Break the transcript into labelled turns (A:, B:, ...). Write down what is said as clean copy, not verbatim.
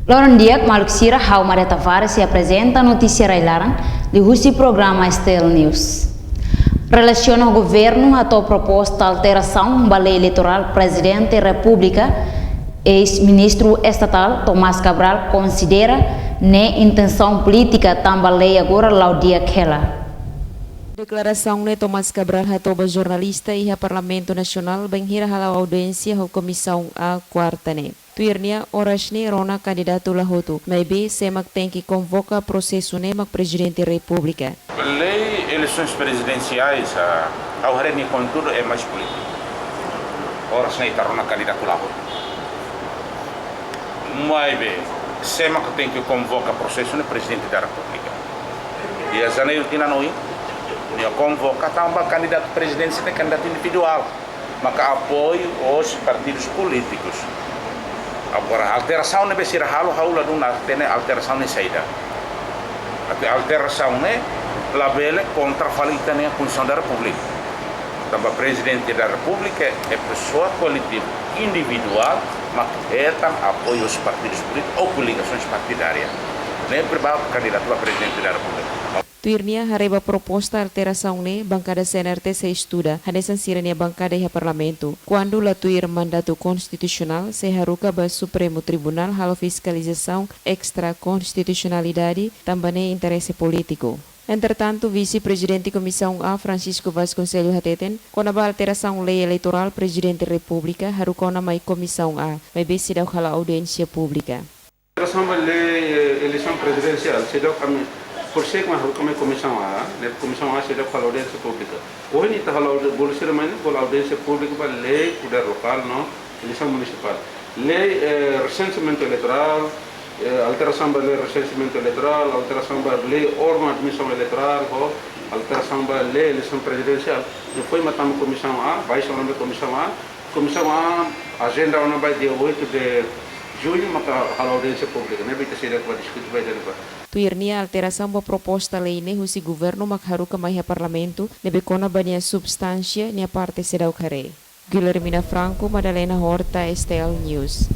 A: Loren Diak Maluksira Hau Maria Tavares se apresenta a notícia Railaran de Russi Programa Estel News. Relaciona o governo a tua proposta alteração da lei eleitoral presidente da República, ex-ministro estatal Tomás Cabral considera nem intenção política também lei agora laudia aquela.
B: Declaração de Tomás Cabral hatoba jornalista e Parlamento Nacional benghira halau audiência ho Comissão a quarta ne. Tuirnia orasni rona candidato lahotu. Maybe semak tem que convoca processo ne mak presidente da República.
C: Lei eleições presidenciais ao reni contudo é mais político. Orasni tarona candidato lahotu. Maybe semak tem que convoca processo ne presidente da República. E a janeiro tina noi dia convoca também candidato presidente e candidato individual, maka apoio os partidos políticos. Agora a alteração não vai ser halo lá do na tem alteração nem saída. A alteração né labele contra falita né a Constituição da República. Também presidente da República é pessoa coletiva individual, mas é tam apoio os partidos políticos ou coligações partidárias. Nem pribado candidato a presidente da República.
B: Tuirnia hareba proposta alteração ne bancada CNRT se estuda, hanesan sirania bancada e parlamento. Quando la tuir mandato constitucional se haruka ba Supremo Tribunal halo fiscalização extra constitucionalidade também interesse político. Entretanto, vice-presidente Comissão A Francisco Vasconcelos Hateten, com a alteração lei eleitoral presidente da República, harukona mai Comissão A, vai ver se dá hala audiência pública.
D: Alteração da lei eleição presidencial, se dá por ser que a comissão A se dá para a audiência pública. Hoje está a audiência pública para a lei poder local, não, eleição municipal. Lei recenseamento eleitoral, alteração da lei recenseamento eleitoral, alteração da lei órgão de admissão eleitoral, alteração da lei eleição presidencial. Depois matamos a comissão A, vai chamar a comissão A, agenda vai dia 8 de junho, mas a audiência pública, né? Vai ter sido para discutir vai ter.
B: Tuirnia alteração da proposta lei ne husi governo makharuka mai parlamento nebe kona bania substância nia parte sedau kare. Guilhermina Franco, Madalena Horta, STL News.